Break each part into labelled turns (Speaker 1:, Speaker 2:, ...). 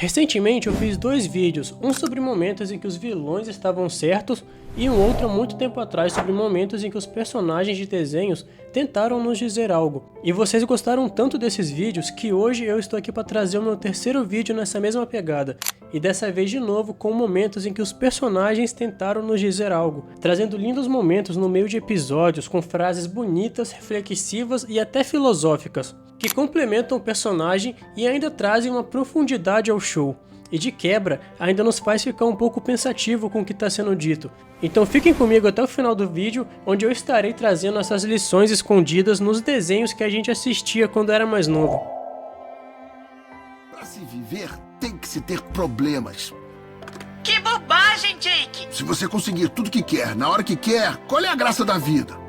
Speaker 1: Recentemente eu fiz 2 vídeos, um sobre momentos em que os vilões estavam certos e um outro há muito tempo atrás sobre momentos em que os personagens de desenhos tentaram nos dizer algo. E vocês gostaram tanto desses vídeos que hoje eu estou aqui para trazer o meu terceiro vídeo nessa mesma pegada. E dessa vez de novo com momentos em que os personagens tentaram nos dizer algo, trazendo lindos momentos no meio de episódios com frases bonitas, reflexivas e até filosóficas, que complementam o personagem e ainda trazem uma profundidade ao show. E de quebra, ainda nos faz ficar um pouco pensativo com o que está sendo dito. Então fiquem comigo até o final do vídeo, onde eu estarei trazendo essas lições escondidas nos desenhos que a gente assistia quando era mais novo.
Speaker 2: Para se viver, tem que se ter problemas.
Speaker 3: Que bobagem, Jake!
Speaker 2: Se você conseguir tudo que quer, na hora que quer, qual é a graça da vida?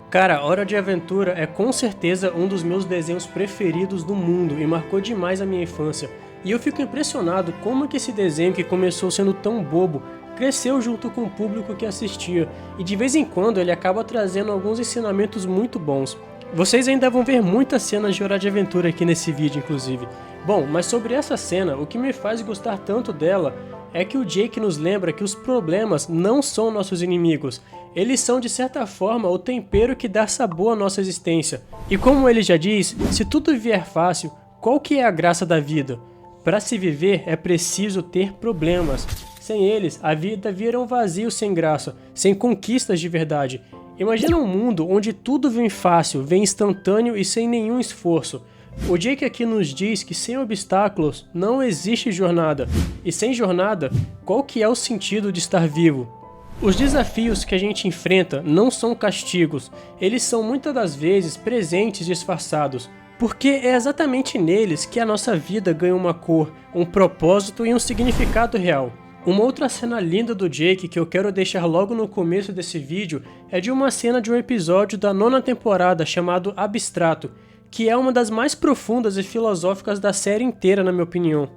Speaker 1: Cara, Hora de Aventura é com certeza um dos meus desenhos preferidos do mundo e marcou demais a minha infância. E eu fico impressionado como que esse desenho que começou sendo tão bobo, cresceu junto com o público que assistia, e de vez em quando ele acaba trazendo alguns ensinamentos muito bons. Vocês ainda vão ver muitas cenas de Hora de Aventura aqui nesse vídeo, inclusive. Bom, mas sobre essa cena, o que me faz gostar tanto dela é que o Jake nos lembra que os problemas não são nossos inimigos. Eles são de certa forma o tempero que dá sabor à nossa existência. E como ele já diz, se tudo vier fácil, qual que é a graça da vida? Para se viver é preciso ter problemas. Sem eles, a vida vira um vazio sem graça, sem conquistas de verdade. Imagina um mundo onde tudo vem fácil, vem instantâneo e sem nenhum esforço. O Jake aqui nos diz que sem obstáculos não existe jornada. E sem jornada, qual que é o sentido de estar vivo? Os desafios que a gente enfrenta não são castigos, eles são muitas das vezes presentes disfarçados, porque é exatamente neles que a nossa vida ganha uma cor, um propósito e um significado real. Uma outra cena linda do Jake que eu quero deixar logo no começo desse vídeo é de uma cena de um episódio da 9ª temporada chamado Abstrato, que é uma das mais profundas e filosóficas da série inteira, na minha opinião.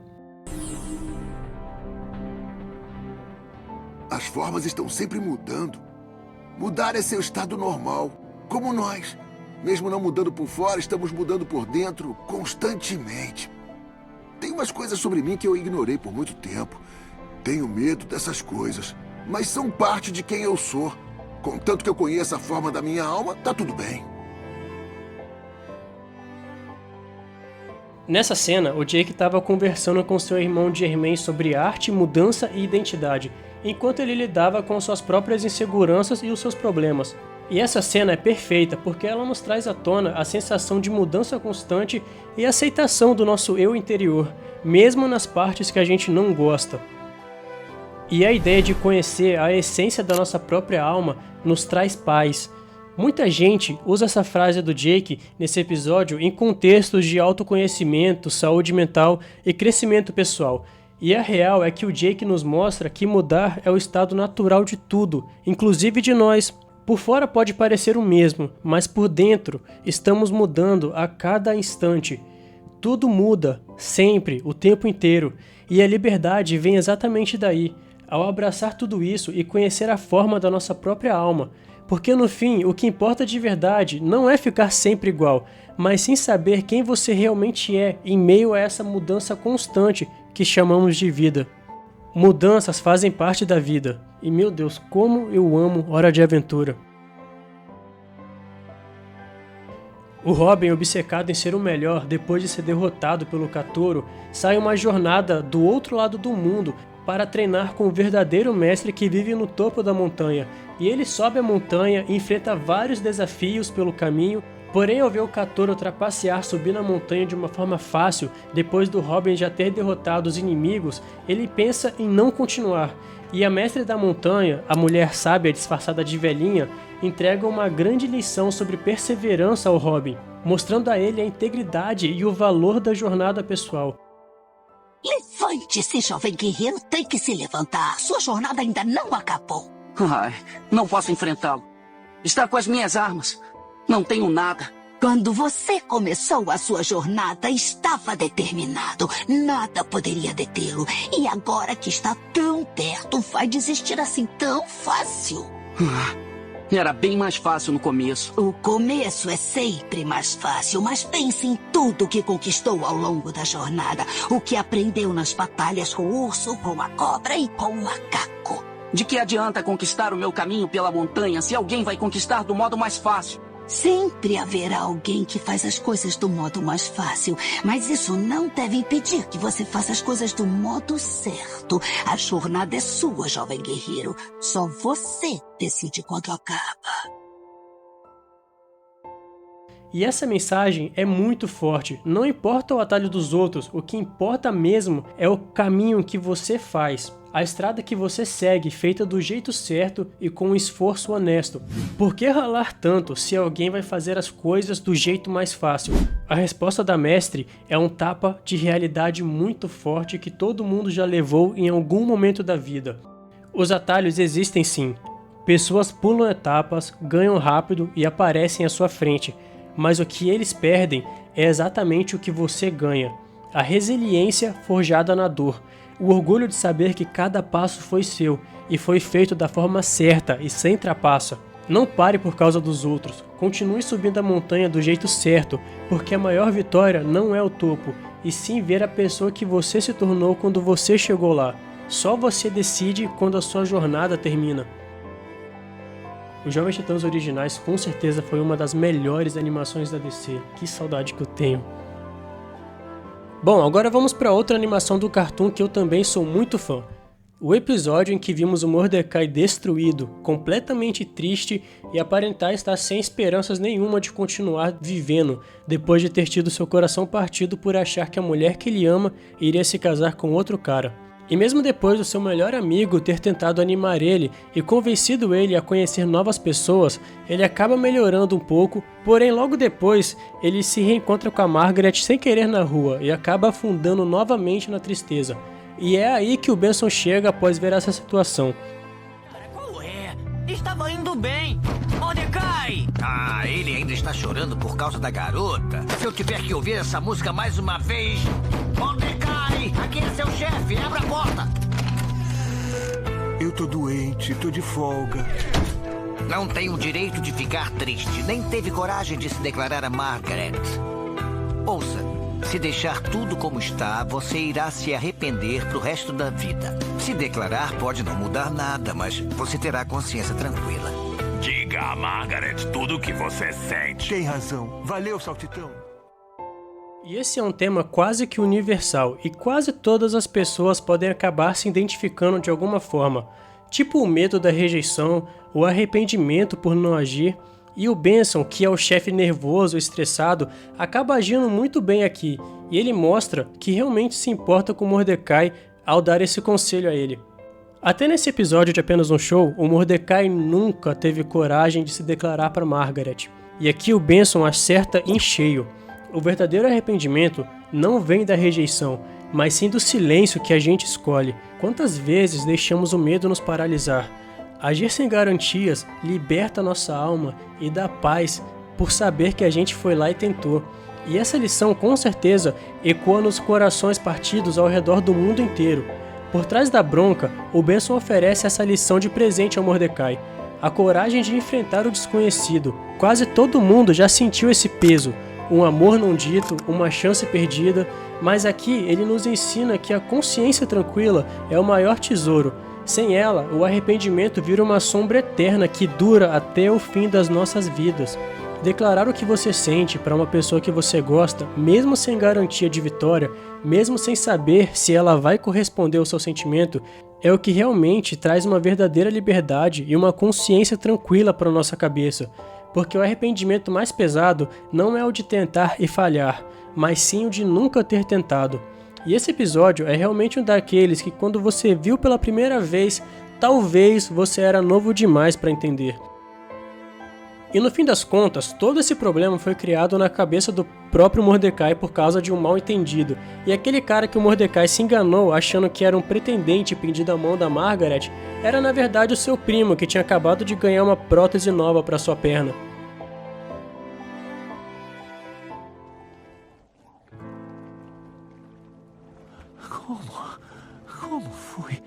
Speaker 2: As formas estão sempre mudando. Mudar é seu estado normal, como nós. Mesmo não mudando por fora, estamos mudando por dentro constantemente. Tem umas coisas sobre mim que eu ignorei por muito tempo. Tenho medo dessas coisas, mas são parte de quem eu sou. Contanto que eu conheça a forma da minha alma, tá tudo bem.
Speaker 1: Nessa cena, o Jake estava conversando com seu irmão Jermaine sobre arte, mudança e identidade, enquanto ele lidava com suas próprias inseguranças e os seus problemas. E essa cena é perfeita porque ela nos traz à tona a sensação de mudança constante e aceitação do nosso eu interior, mesmo nas partes que a gente não gosta. E a ideia de conhecer a essência da nossa própria alma nos traz paz. Muita gente usa essa frase do Jake nesse episódio em contextos de autoconhecimento, saúde mental e crescimento pessoal. E a real é que o Jake nos mostra que mudar é o estado natural de tudo, inclusive de nós. Por fora pode parecer o mesmo, mas por dentro estamos mudando a cada instante. Tudo muda, sempre, o tempo inteiro, e a liberdade vem exatamente daí, ao abraçar tudo isso e conhecer a forma da nossa própria alma. Porque no fim, o que importa de verdade não é ficar sempre igual, mas sim saber quem você realmente é em meio a essa mudança constante que chamamos de vida. Mudanças fazem parte da vida, e meu Deus, como eu amo Hora de Aventura. O Robin, obcecado em ser o melhor depois de ser derrotado pelo Katoro, sai uma jornada do outro lado do mundo para treinar com o verdadeiro mestre que vive no topo da montanha. E ele sobe a montanha e enfrenta vários desafios pelo caminho, porém ao ver o Katoro trapacear subir a montanha de uma forma fácil, depois do Robin já ter derrotado os inimigos, ele pensa em não continuar. E a mestre da montanha, a mulher sábia disfarçada de velhinha, entrega uma grande lição sobre perseverança ao Robin, mostrando a ele a integridade e o valor da jornada pessoal.
Speaker 3: Levante-se, jovem guerreiro, tem que se levantar. Sua jornada ainda não acabou.
Speaker 4: Ai, não posso enfrentá-lo. Está com as minhas armas. Não tenho nada.
Speaker 3: Quando você começou a sua jornada, estava determinado. Nada poderia detê-lo. E agora que está tão perto, vai desistir assim tão fácil.
Speaker 4: Era bem mais fácil no começo.
Speaker 3: O começo é sempre mais fácil, mas pense em tudo que conquistou ao longo da jornada. O que aprendeu nas batalhas com o urso, com a cobra e com o macaco.
Speaker 4: De que adianta conquistar o meu caminho pela montanha se alguém vai conquistar do modo mais fácil?
Speaker 3: Sempre haverá alguém que faz as coisas do modo mais fácil, mas isso não deve impedir que você faça as coisas do modo certo. A jornada é sua, jovem guerreiro. Só você decide quando acaba.
Speaker 1: E essa mensagem é muito forte. Não importa o atalho dos outros, o que importa mesmo é o caminho que você faz. A estrada que você segue, feita do jeito certo e com um esforço honesto. Por que ralar tanto se alguém vai fazer as coisas do jeito mais fácil? A resposta da mestre é um tapa de realidade muito forte que todo mundo já levou em algum momento da vida. Os atalhos existem sim. Pessoas pulam etapas, ganham rápido e aparecem à sua frente. Mas o que eles perdem é exatamente o que você ganha. A resiliência forjada na dor. O orgulho de saber que cada passo foi seu e foi feito da forma certa e sem trapaça. Não pare por causa dos outros. Continue subindo a montanha do jeito certo, porque a maior vitória não é o topo, e sim ver a pessoa que você se tornou quando você chegou lá. Só você decide quando a sua jornada termina. Os Jovens Titãs originais com certeza foi uma das melhores animações da DC. Que saudade que eu tenho. Bom, agora vamos para outra animação do Cartoon que eu também sou muito fã. O episódio em que vimos o Mordecai destruído, completamente triste e aparentar estar sem esperanças nenhuma de continuar vivendo, depois de ter tido seu coração partido por achar que a mulher que ele ama iria se casar com outro cara. E mesmo depois do seu melhor amigo ter tentado animar ele e convencido ele a conhecer novas pessoas, ele acaba melhorando um pouco, porém logo depois ele se reencontra com a Margaret sem querer na rua e acaba afundando novamente na tristeza. E é aí que o Benson chega após ver essa situação.
Speaker 5: Qual é? Estava indo bem. Mordecai!
Speaker 6: Ah, ele ainda está chorando por causa da garota. Se eu tiver que ouvir essa música mais uma vez... Mordecai! Aqui é seu chefe, abra a porta!
Speaker 2: Eu tô doente, tô de folga.
Speaker 6: Não tem o direito de ficar triste, nem teve coragem de se declarar a Margaret. Ouça, se deixar tudo como está, você irá se arrepender pro resto da vida. Se declarar pode não mudar nada, mas você terá consciência tranquila.
Speaker 7: Diga a Margaret tudo o que você sente.
Speaker 2: Tem razão. Valeu, Saltitão.
Speaker 1: E esse é um tema quase que universal, e quase todas as pessoas podem acabar se identificando de alguma forma, tipo o medo da rejeição, o arrependimento por não agir, e o Benson, que é o chefe nervoso e estressado, acaba agindo muito bem aqui, e ele mostra que realmente se importa com Mordecai ao dar esse conselho a ele. Até nesse episódio de Apenas um Show, o Mordecai nunca teve coragem de se declarar para Margaret, e aqui o Benson acerta em cheio. O verdadeiro arrependimento não vem da rejeição, mas sim do silêncio que a gente escolhe. Quantas vezes deixamos o medo nos paralisar? Agir sem garantias liberta nossa alma e dá paz por saber que a gente foi lá e tentou. E essa lição com certeza ecoa nos corações partidos ao redor do mundo inteiro. Por trás da bronca, o Benson oferece essa lição de presente ao Mordecai. A coragem de enfrentar o desconhecido. Quase todo mundo já sentiu esse peso. Um amor não dito, uma chance perdida, mas aqui ele nos ensina que a consciência tranquila é o maior tesouro. Sem ela, o arrependimento vira uma sombra eterna que dura até o fim das nossas vidas. Declarar o que você sente para uma pessoa que você gosta, mesmo sem garantia de vitória, mesmo sem saber se ela vai corresponder ao seu sentimento, é o que realmente traz uma verdadeira liberdade e uma consciência tranquila para nossa cabeça. Porque o arrependimento mais pesado não é o de tentar e falhar, mas sim o de nunca ter tentado. E esse episódio é realmente um daqueles que quando você viu pela primeira vez, talvez você era novo demais para entender. E no fim das contas, todo esse problema foi criado na cabeça do próprio Mordecai por causa de um mal entendido. E aquele cara que o Mordecai se enganou achando que era um pretendente pedindo a mão da Margaret, era na verdade o seu primo que tinha acabado de ganhar uma prótese nova para sua perna.
Speaker 2: Como foi?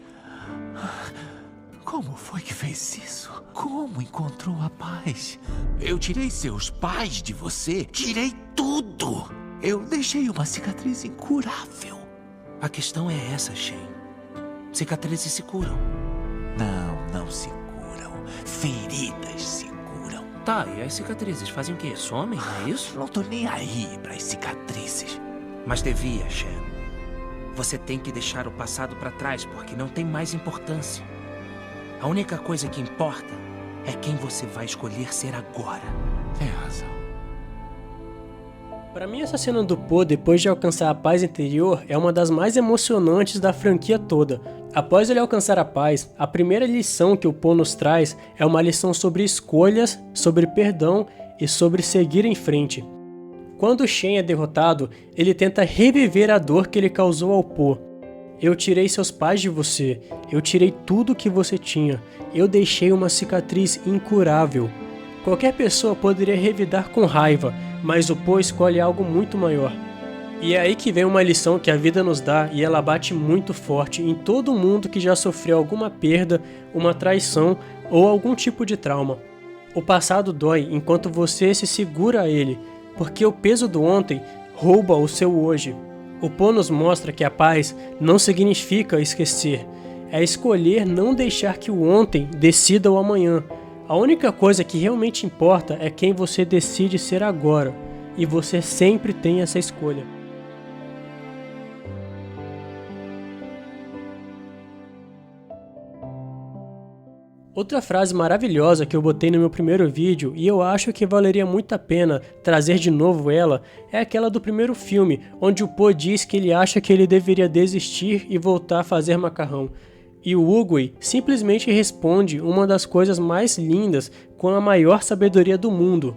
Speaker 8: Como foi que fez isso? Como encontrou a paz? Eu tirei seus pais de você. Tirei tudo. Eu deixei uma cicatriz incurável. A questão é essa, Shane. Cicatrizes se curam. Não se curam. Feridas se curam.
Speaker 9: Tá, e as cicatrizes fazem o quê? Somem, não é isso?
Speaker 8: Não tô nem aí pras cicatrizes.
Speaker 9: Mas devia, Shane. Você tem que deixar o passado pra trás, porque não tem mais importância. A única coisa que importa é quem você vai escolher ser agora.
Speaker 8: Tem razão.
Speaker 1: Pra mim, essa cena do Po, depois de alcançar a paz interior, é uma das mais emocionantes da franquia toda. Após ele alcançar a paz, a primeira lição que o Po nos traz é uma lição sobre escolhas, sobre perdão e sobre seguir em frente. Quando o Shen é derrotado, ele tenta reviver a dor que ele causou ao Po. Eu tirei seus pais de você, eu tirei tudo que você tinha, eu deixei uma cicatriz incurável. Qualquer pessoa poderia revidar com raiva, mas o Po escolhe algo muito maior. E é aí que vem uma lição que a vida nos dá e ela bate muito forte em todo mundo que já sofreu alguma perda, uma traição ou algum tipo de trauma. O passado dói enquanto você se segura a ele, porque o peso do ontem rouba o seu hoje. O Po nos mostra que a paz não significa esquecer, é escolher não deixar que o ontem decida o amanhã. A única coisa que realmente importa é quem você decide ser agora, e você sempre tem essa escolha. Outra frase maravilhosa que eu botei no meu primeiro vídeo e eu acho que valeria muito a pena trazer de novo ela é aquela do primeiro filme, onde o Po diz que ele acha que ele deveria desistir e voltar a fazer macarrão. E o Oogway simplesmente responde uma das coisas mais lindas com a maior sabedoria do mundo.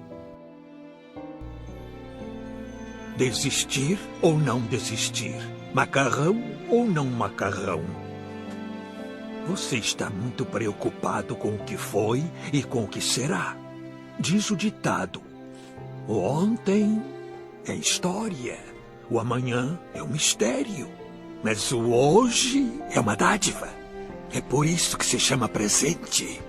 Speaker 10: Desistir ou não desistir? Macarrão ou não macarrão? Você está muito preocupado com o que foi e com o que será. Diz o ditado: o ontem é história, o amanhã é um mistério, mas o hoje é uma dádiva. É por isso que se chama presente.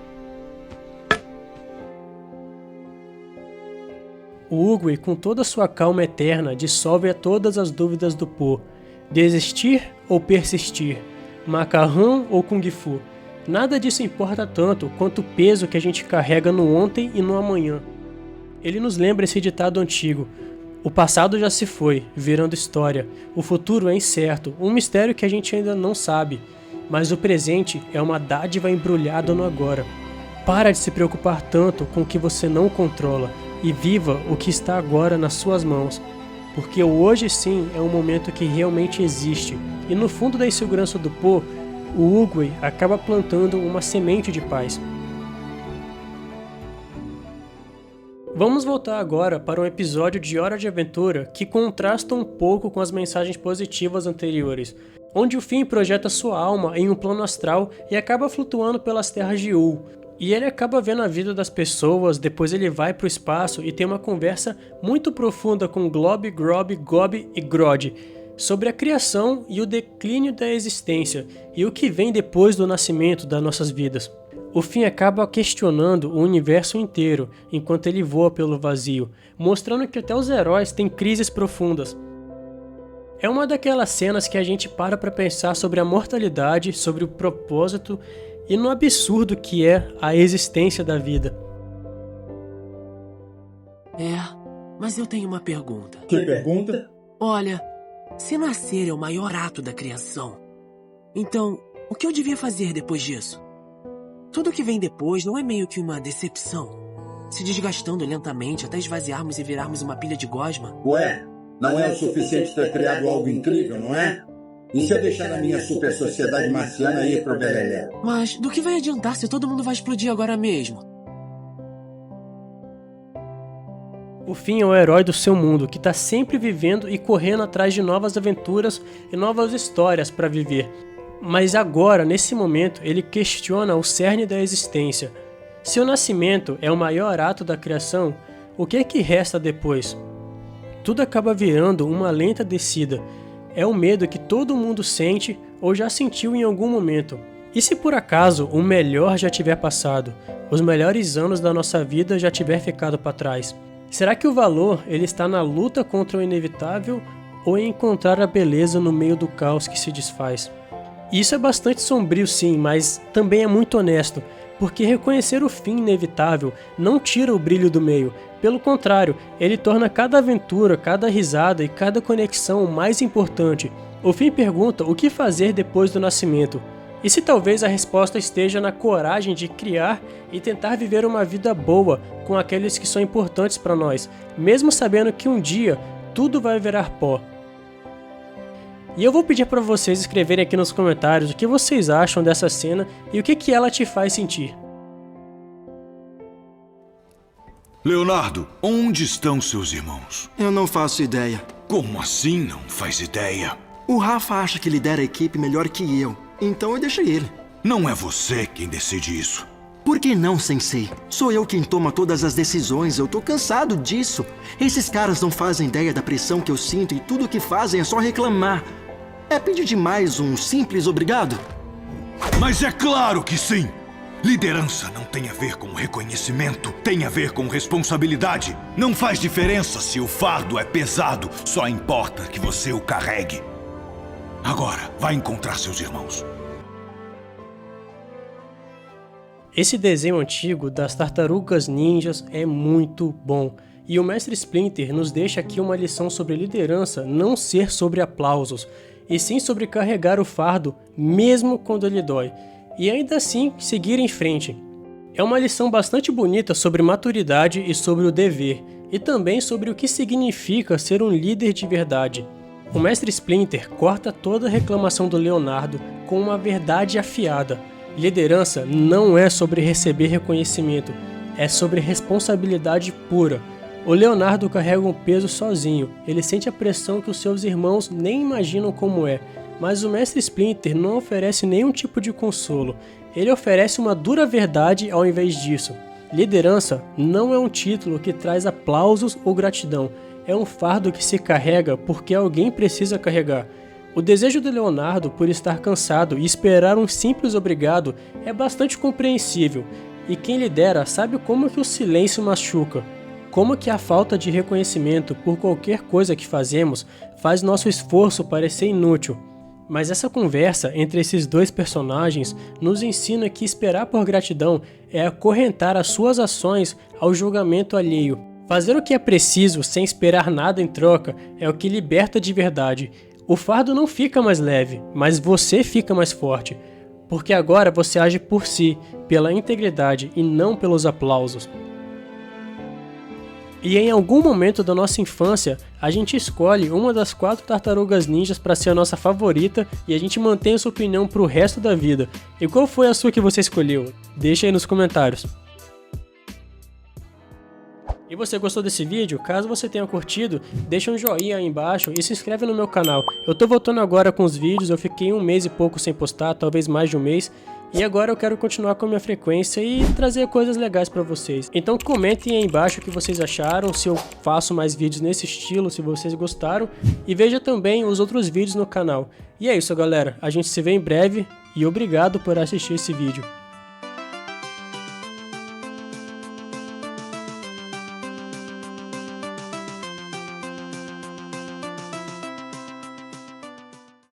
Speaker 1: O Oogway, com toda a sua calma eterna, dissolve a todas as dúvidas do Po. Desistir ou persistir? Macarrão ou Kung Fu? Nada disso importa tanto quanto o peso que a gente carrega no ontem e no amanhã. Ele nos lembra esse ditado antigo: o passado já se foi, virando história. O futuro é incerto, um mistério que a gente ainda não sabe. Mas o presente é uma dádiva embrulhada no agora. Para de se preocupar tanto com o que você não controla e viva o que está agora nas suas mãos. Porque o hoje sim é um momento que realmente existe, e no fundo da insegurança do Po, o Oogway acaba plantando uma semente de paz. Vamos voltar agora para um episódio de Hora de Aventura que contrasta um pouco com as mensagens positivas anteriores, onde o Finn projeta sua alma em um plano astral e acaba flutuando pelas terras de Ul. E ele acaba vendo a vida das pessoas, depois ele vai para o espaço e tem uma conversa muito profunda com Glob, Grob, Gob e Grod sobre a criação e o declínio da existência e o que vem depois do nascimento das nossas vidas. O Finn acaba questionando o universo inteiro enquanto ele voa pelo vazio, mostrando que até os heróis têm crises profundas. É uma daquelas cenas que a gente para pensar sobre a mortalidade, sobre o propósito e no absurdo que é a existência da vida.
Speaker 11: Mas eu tenho uma pergunta.
Speaker 12: Que pergunta?
Speaker 11: Olha, se nascer é o maior ato da criação, então o que eu devia fazer depois disso? Tudo que vem depois não é meio que uma decepção? Se desgastando lentamente até esvaziarmos e virarmos uma pilha de gosma?
Speaker 12: Ué, não é o suficiente ter criado algo incrível, não é? E se eu deixar a minha super sociedade marciana ir pro belelé?
Speaker 11: Mas do que vai adiantar se todo mundo vai explodir agora mesmo?
Speaker 1: O Finn é o herói do seu mundo, que está sempre vivendo e correndo atrás de novas aventuras e novas histórias para viver. Mas agora, nesse momento, ele questiona o cerne da existência. Se o nascimento é o maior ato da criação, o que é que resta depois? Tudo acaba virando uma lenta descida. É o medo que todo mundo sente ou já sentiu em algum momento. E se por acaso o melhor já tiver passado, os melhores anos da nossa vida já tiver ficado para trás? Será que o valor ele está na luta contra o inevitável ou em encontrar a beleza no meio do caos que se desfaz? Isso é bastante sombrio sim, mas também é muito honesto, porque reconhecer o fim inevitável não tira o brilho do meio. Pelo contrário, ele torna cada aventura, cada risada e cada conexão mais importante. O fim pergunta o que fazer depois do nascimento. E se talvez a resposta esteja na coragem de criar e tentar viver uma vida boa com aqueles que são importantes para nós, mesmo sabendo que um dia tudo vai virar pó. E eu vou pedir para vocês escreverem aqui nos comentários o que vocês acham dessa cena e o que ela te faz sentir.
Speaker 13: Leonardo, onde estão seus irmãos?
Speaker 14: Eu não faço ideia.
Speaker 13: Como assim não faz ideia?
Speaker 14: O Rafa acha que lidera a equipe melhor que eu, então eu deixei ele.
Speaker 13: Não é você quem decide isso.
Speaker 14: Por que não, Sensei? Sou eu quem toma todas as decisões, eu tô cansado disso. Esses caras não fazem ideia da pressão que eu sinto e tudo o que fazem é só reclamar. É pedir demais um simples obrigado?
Speaker 13: Mas é claro que sim! Liderança não tem a ver com reconhecimento, tem a ver com responsabilidade. Não faz diferença se o fardo é pesado, só importa que você o carregue. Agora, vai encontrar seus irmãos.
Speaker 1: Esse desenho antigo das Tartarugas Ninjas é muito bom. E o Mestre Splinter nos deixa aqui uma lição sobre liderança não ser sobre aplausos, e sim sobre carregar o fardo mesmo quando ele dói, e ainda assim seguir em frente. É uma lição bastante bonita sobre maturidade e sobre o dever, e também sobre o que significa ser um líder de verdade. O Mestre Splinter corta toda a reclamação do Leonardo com uma verdade afiada. Liderança não é sobre receber reconhecimento, é sobre responsabilidade pura. O Leonardo carrega um peso sozinho, ele sente a pressão que os seus irmãos nem imaginam como é, mas o Mestre Splinter não oferece nenhum tipo de consolo, ele oferece uma dura verdade ao invés disso. Liderança não é um título que traz aplausos ou gratidão, é um fardo que se carrega porque alguém precisa carregar. O desejo de Leonardo por estar cansado e esperar um simples obrigado é bastante compreensível, e quem lidera sabe como que o silêncio machuca, como que a falta de reconhecimento por qualquer coisa que fazemos faz nosso esforço parecer inútil. Mas essa conversa entre esses dois personagens nos ensina que esperar por gratidão é acorrentar as suas ações ao julgamento alheio. Fazer o que é preciso sem esperar nada em troca é o que liberta de verdade. O fardo não fica mais leve, mas você fica mais forte, porque agora você age por si, pela integridade e não pelos aplausos. E em algum momento da nossa infância, a gente escolhe uma das 4 tartarugas ninjas para ser a nossa favorita e a gente mantém a sua opinião pro resto da vida. E qual foi a sua que você escolheu? Deixa aí nos comentários. E você gostou desse vídeo? Caso você tenha curtido, deixa um joinha aí embaixo e se inscreve no meu canal. Eu tô voltando agora com os vídeos, eu fiquei 1 mês e pouco sem postar, talvez mais de 1 mês. E agora eu quero continuar com a minha frequência e trazer coisas legais pra vocês. Então comentem aí embaixo o que vocês acharam, se eu faço mais vídeos nesse estilo, se vocês gostaram. E veja também os outros vídeos no canal. E é isso galera, a gente se vê em breve e obrigado por assistir esse vídeo.